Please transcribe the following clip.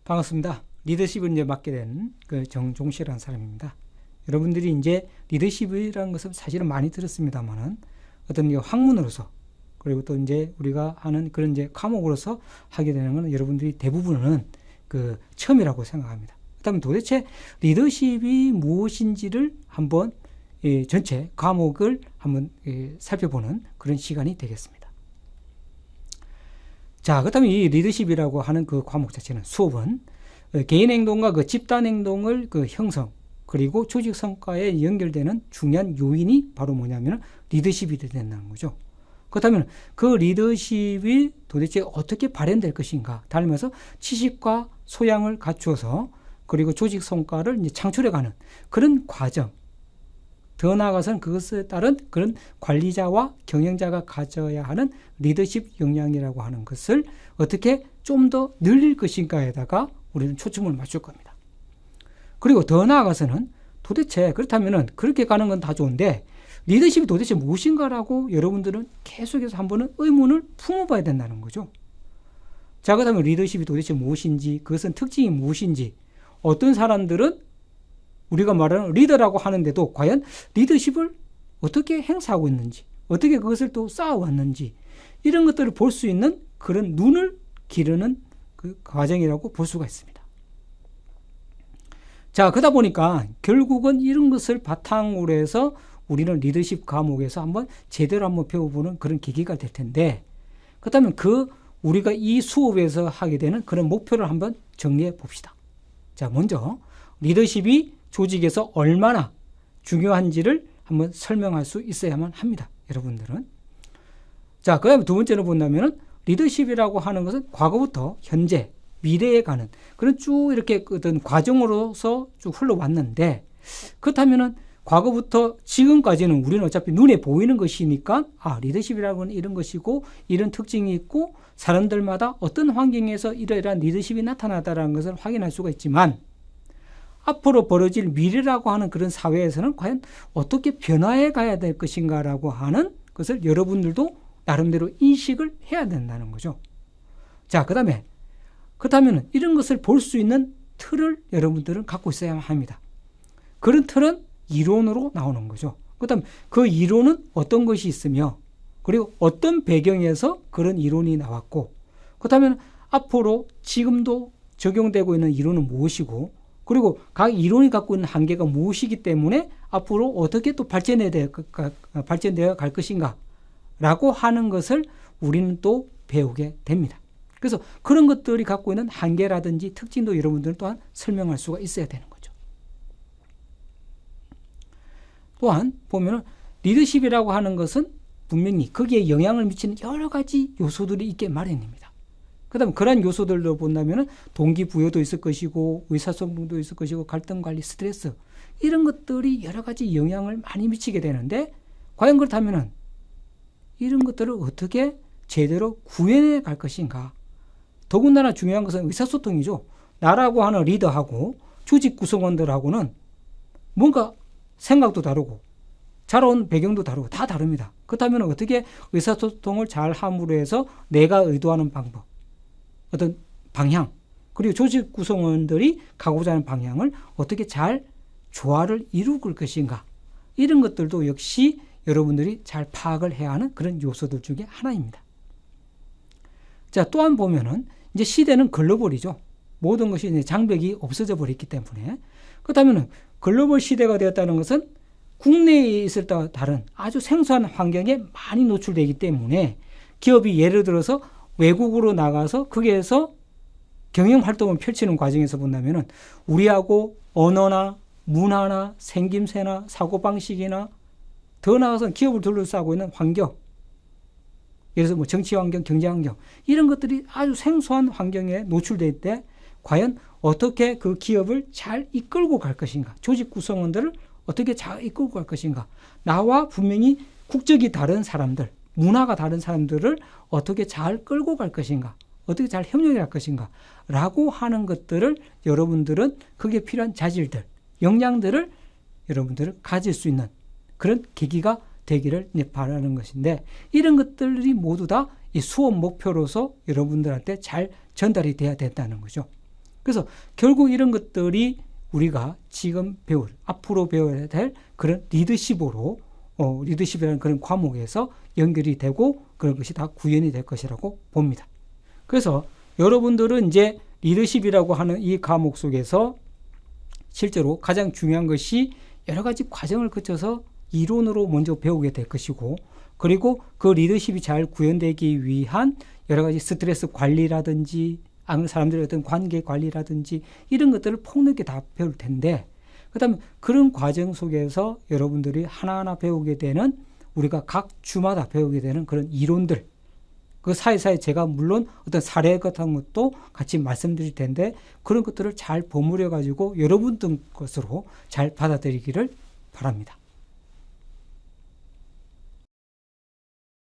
반갑습니다. 리더십을 이제 맡게 된 그 정종씨라는 사람입니다. 여러분들이 이제 리더십이라는 것은 사실은 많이 들었습니다만은 어떤 학문으로서 그리고 또 이제 우리가 하는 그런 이제 과목으로서 하게 되는 것은 여러분들이 대부분은 그 처음이라고 생각합니다. 그다음에 도대체 리더십이 무엇인지를 한번 전체 과목을 한번 살펴보는 그런 시간이 되겠습니다. 자, 그다음에 이 리더십이라고 하는 그 과목 자체는 수업은 개인 행동과 그 집단 행동을 그 형성 그리고 조직 성과에 연결되는 중요한 요인이 바로 뭐냐면 리더십이 된다는 거죠. 그렇다면 그 리더십이 도대체 어떻게 발현될 것인가? 닮아서 지식과 소양을 갖추어서 그리고 조직 성과를 이제 창출해가는 그런 과정. 더 나아가서는 그것에 따른 그런 관리자와 경영자가 가져야 하는 리더십 역량이라고 하는 것을 어떻게 좀 더 늘릴 것인가에다가 우리는 초점을 맞출 겁니다. 그리고 더 나아가서는 도대체 그렇다면은 그렇게 가는 건 다 좋은데 리더십이 도대체 무엇인가라고 여러분들은 계속해서 한번은 의문을 품어봐야 된다는 거죠. 자, 그렇다면 리더십이 도대체 무엇인지, 그것은 특징이 무엇인지, 어떤 사람들은 우리가 말하는 리더라고 하는데도 과연 리더십을 어떻게 행사하고 있는지, 어떻게 그것을 또 쌓아왔는지, 이런 것들을 볼 수 있는 그런 눈을 기르는 그 과정이라고 볼 수가 있습니다. 자, 그러다 보니까 결국은 이런 것을 바탕으로 해서 우리는 리더십 과목에서 한번 제대로 한번 배워보는 그런 계기가 될 텐데, 그렇다면 우리가 이 수업에서 하게 되는 그런 목표를 한번 정리해 봅시다. 자, 먼저 리더십이 조직에서 얼마나 중요한지를 한번 설명할 수 있어야만 합니다. 여러분들은. 자, 그 다음에 두 번째로 본다면은 리더십이라고 하는 것은 과거부터 현재, 미래에 가는 그런 쭉 이렇게 어떤 과정으로서 쭉 흘러왔는데, 그렇다면은 과거부터 지금까지는 우리는 어차피 눈에 보이는 것이니까 리더십이라고 하는 이런 것이고 이런 특징이 있고 사람들마다 어떤 환경에서 이러이러한 리더십이 나타나다라는 것을 확인할 수가 있지만 앞으로 벌어질 미래라고 하는 그런 사회에서는 과연 어떻게 변화해 가야 될 것인가라고 하는 것을 여러분들도 나름대로 인식을 해야 된다는 거죠. 자, 그렇다면 이런 것을 볼 수 있는 틀을 여러분들은 갖고 있어야 합니다. 그런 틀은 이론으로 나오는 거죠. 그다음 그 이론은 어떤 것이 있으며 그리고 어떤 배경에서 그런 이론이 나왔고 그렇다면 앞으로 지금도 적용되고 있는 이론은 무엇이고 그리고 각 이론이 갖고 있는 한계가 무엇이기 때문에 앞으로 어떻게 또 발전되어 갈 것인가 라고 하는 것을 우리는 또 배우게 됩니다. 그래서 그런 것들이 갖고 있는 한계라든지 특징도 여러분들은 또한 설명할 수가 있어야 되는 거죠. 또한 보면은 리더십이라고 하는 것은 분명히 거기에 영향을 미치는 여러 가지 요소들이 있게 마련입니다. 그다음 그러한 요소들로 본다면은 동기부여도 있을 것이고 의사소통도 있을 것이고 갈등관리, 스트레스 이런 것들이 여러 가지 영향을 많이 미치게 되는데 과연 그렇다면은 이런 것들을 어떻게 제대로 구현해 갈 것인가? 더군다나 중요한 것은 의사소통이죠. 나라고 하는 리더하고 조직 구성원들하고는 뭔가 생각도 다르고 자라온 배경도 다르고 다 다릅니다. 그렇다면 어떻게 의사소통을 잘 함으로 해서 내가 의도하는 방법, 어떤 방향, 그리고 조직 구성원들이 가고자 하는 방향을 어떻게 잘 조화를 이룰 것인가 이런 것들도 역시 여러분들이 잘 파악을 해야 하는 그런 요소들 중에 하나입니다. 자, 또한 보면은 이제 시대는 글로벌이죠. 모든 것이 이제 장벽이 없어져 버렸기 때문에 그렇다면은 글로벌 시대가 되었다는 것은 국내에 있을 때와 다른 아주 생소한 환경에 많이 노출되기 때문에 기업이 예를 들어서 외국으로 나가서 거기에서 경영 활동을 펼치는 과정에서 본다면은 우리하고 언어나 문화나 생김새나 사고방식이나 더 나아가서 기업을 둘러싸고 있는 환경, 예를 들어서 뭐 정치 환경, 경제 환경 이런 것들이 아주 생소한 환경에 노출될 때 과연 어떻게 그 기업을 잘 이끌고 갈 것인가, 조직 구성원들을 어떻게 잘 이끌고 갈 것인가, 나와 분명히 국적이 다른 사람들, 문화가 다른 사람들을 어떻게 잘 끌고 갈 것인가, 어떻게 잘 협력해 갈 것인가 라고 하는 것들을 여러분들은 거기에 필요한 자질들, 역량들을 여러분들을 가질 수 있는 그런 계기가 되기를 바라는 것인데 이런 것들이 모두 다 이 수업 목표로서 여러분들한테 잘 전달이 돼야 된다는 거죠. 그래서 결국 이런 것들이 우리가 지금 앞으로 배워야 될 그런 리더십이라는 그런 과목에서 연결이 되고 그런 것이 다 구현이 될 것이라고 봅니다. 그래서 여러분들은 이제 리더십이라고 하는 이 과목 속에서 실제로 가장 중요한 것이 여러 가지 과정을 거쳐서 이론으로 먼저 배우게 될 것이고, 그리고 그 리더십이 잘 구현되기 위한 여러 가지 스트레스 관리라든지 사람들의 어떤 관계 관리라든지 이런 것들을 폭넓게 다 배울 텐데, 그다음에 그런 과정 속에서 여러분들이 하나하나 배우게 되는, 우리가 각 주마다 배우게 되는 그런 이론들, 그 사이사이 제가 물론 어떤 사례 같은 것도 같이 말씀드릴 텐데, 그런 것들을 잘 버무려 가지고 여러분들 것으로 잘 받아들이기를 바랍니다.